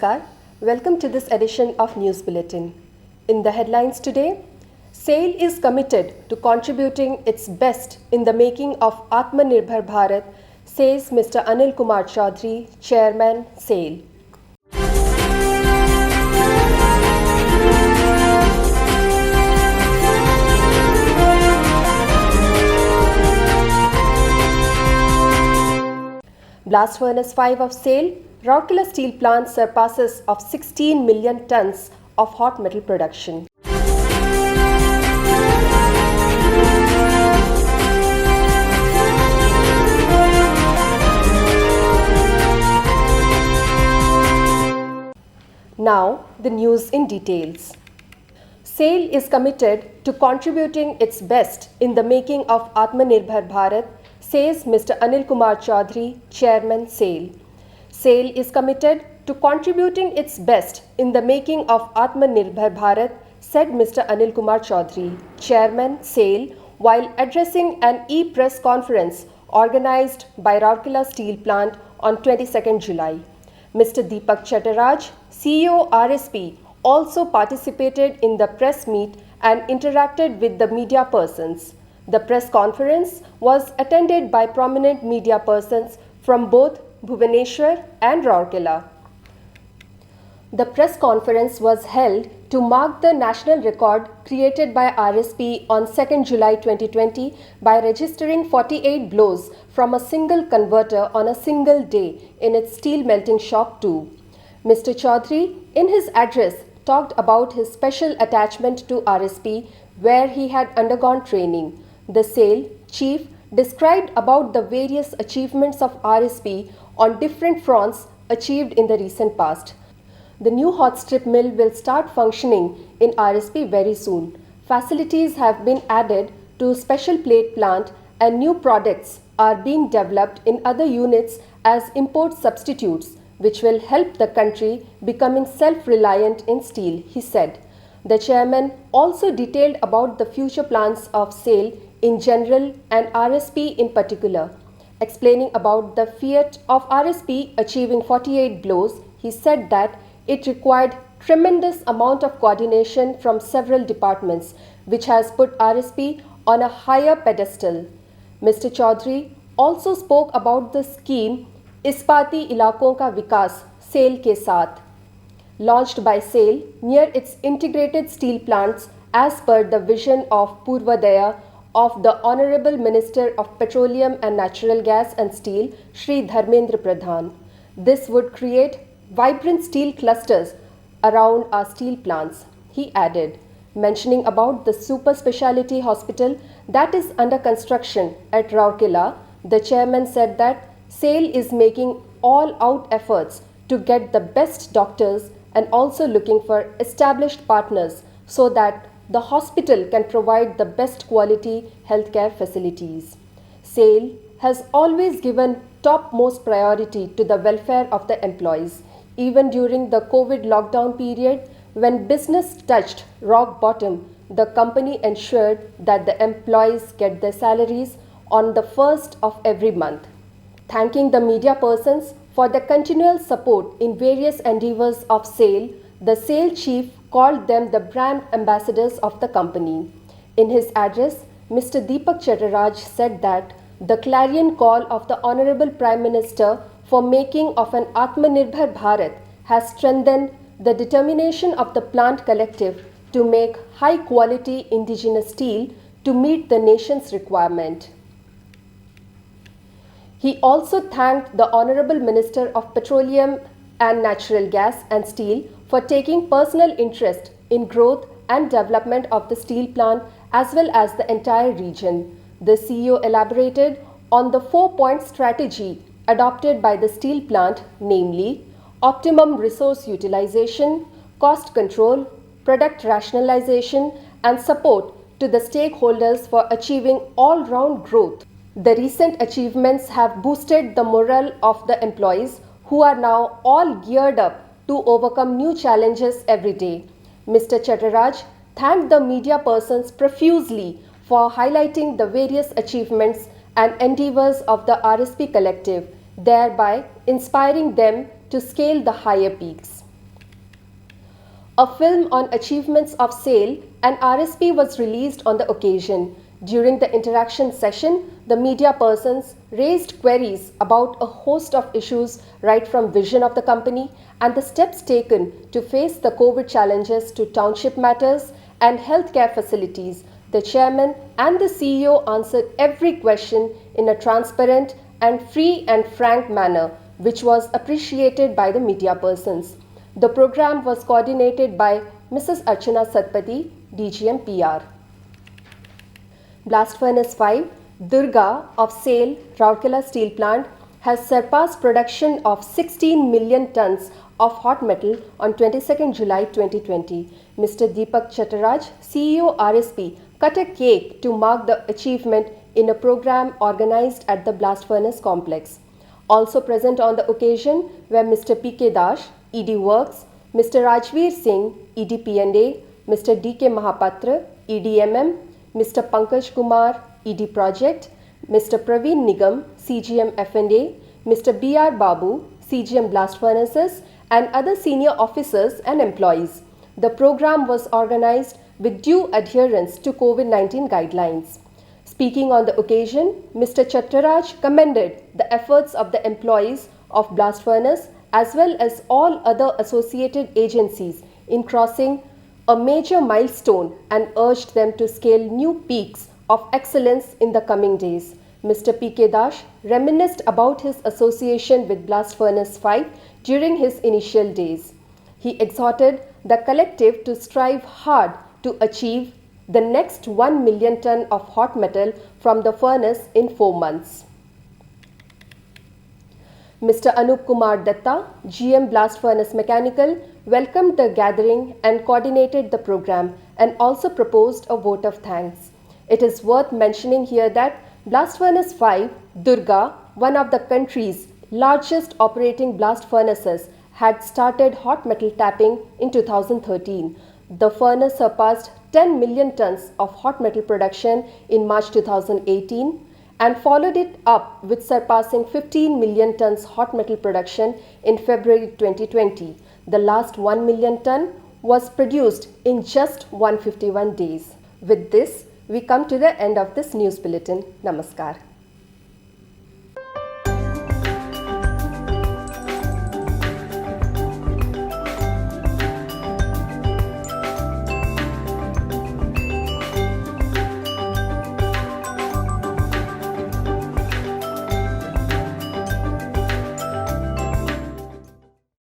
Namaskar. Welcome to this edition of News Bulletin. In the headlines today, SAIL is committed to contributing its best in the making of Atmanirbhar Bharat, says Mr. Anil Kumar Chaudhary, Chairman, SAIL. Blast Furnace 5 of SAIL, Rourkela Steel Plant surpasses of 16 million tons of hot metal production. Now, the news in details. SAIL is committed to contributing its best in the making of Atmanirbhar Bharat, says Mr. Anil Kumar Chaudhary, Chairman, SAIL. SAIL is committed to contributing its best in the making of Atmanirbhar Bharat, said Mr. Anil Kumar Chaudhary, Chairman, SAIL, while addressing an e-press conference organized by Rourkela Steel Plant on 22nd July. Mr. Deepak Chattaraj, CEO RSP, also participated in the press meet and interacted with the media persons. The press conference was attended by prominent media persons from both Bhubaneswar and Rourkela. The press conference was held to mark the national record created by RSP on 2nd July 2020 by registering 48 blows from a single converter on a single day in its steel melting shop too. Mr. Chaudhary, in his address, talked about his special attachment to RSP, where he had undergone training. The SAIL chief described about the various achievements of RSP on different fronts achieved in the recent past. The new hot strip mill will start functioning in RSP very soon. Facilities have been added to special plate plant and new products are being developed in other units as import substitutes, which will help the country becoming self-reliant in steel, he said. The chairman also detailed about the future plans of SAIL in general and RSP in particular. Explaining about the feat of RSP achieving 48 blows, he said that it required tremendous amount of coordination from several departments, which has put RSP on a higher pedestal. Mr. Chaudhary also spoke about the scheme Ispati Ilakon Ka Vikas SAIL Ke Saath, launched by SAIL near its integrated steel plants as per the vision of Purvodaya of the Honorable Minister of Petroleum and Natural Gas and Steel, Shri Dharmendra Pradhan. This would create vibrant steel clusters around our steel plants, he added, mentioning about the super speciality hospital that is under construction at Rourkela. The chairman said that SAIL is making all-out efforts to get the best doctors and also looking for established partners so that the hospital can provide the best quality healthcare facilities. SAIL has always given topmost priority to the welfare of the employees. Even during the COVID lockdown period, when business touched rock bottom, the company ensured that the employees get their salaries on the first of every month. Thanking the media persons for the continual support in various endeavors of SAIL, the SAIL chief called them the brand ambassadors of the company. In his address, Mr. Deepak Chattaraj said that the clarion call of the Honorable Prime Minister for making of an Atmanirbhar Bharat has strengthened the determination of the plant collective to make high-quality indigenous steel to meet the nation's requirement. He also thanked the Honorable Minister of Petroleum and Natural Gas and Steel for taking personal interest in growth and development of the steel plant as well as the entire region. The CEO elaborated on the 4-point strategy adopted by the steel plant, namely optimum resource utilization, cost control, product rationalization, and support to the stakeholders for achieving all-round growth. The recent achievements have boosted the morale of the employees who are now all geared up to overcome new challenges every day. Mr. Chattaraj thanked the media persons profusely for highlighting the various achievements and endeavors of the RSP collective, thereby inspiring them to scale the higher peaks. A film on achievements of SAIL and RSP was released on the occasion. During the interaction session, the media persons raised queries about a host of issues right from vision of the company and the steps taken to face the COVID challenges to township matters and healthcare facilities. The chairman and the CEO answered every question in a transparent and free and frank manner, which was appreciated by the media persons. The program was coordinated by Mrs. Archana Satpathy, DGM PR. Blast Furnace 5, Durga of SAIL, Rourkela Steel Plant, has surpassed production of 16 million tons of hot metal on 22nd July 2020. Mr. Deepak Chattaraj, CEO RSP, cut a cake to mark the achievement in a program organized at the Blast Furnace complex. Also present on the occasion were Mr. P.K. Dash, ED Works, Mr. Rajveer Singh, ED P&A, Mr. D.K. Mahapatra, EDMM, Mr. Pankaj Kumar, ED Project, Mr. Praveen Nigam, CGM F&A, Mr. B.R. Babu, CGM Blast Furnaces, and other senior officers and employees. The program was organized with due adherence to COVID-19 guidelines. Speaking on the occasion, Mr. Chattaraj commended the efforts of the employees of Blast Furnace as well as all other associated agencies in crossing a major milestone and urged them to scale new peaks of excellence in the coming days. Mr. P.K. Dash reminisced about his association with Blast Furnace 5 during his initial days. He exhorted the collective to strive hard to achieve the next 1 million ton of hot metal from the furnace in 4 months. Mr. Anup Kumar Datta, GM Blast Furnace Mechanical, welcomed the gathering and coordinated the program and also proposed a vote of thanks. It is worth mentioning here that Blast Furnace 5, Durga, one of the country's largest operating blast furnaces, had started hot metal tapping in 2013. The furnace surpassed 10 million tons of hot metal production in March 2018 and followed it up with surpassing 15 million tons hot metal production in February 2020. The last 1 million ton was produced in just 151 days. With this, we come to the end of this news bulletin. Namaskar.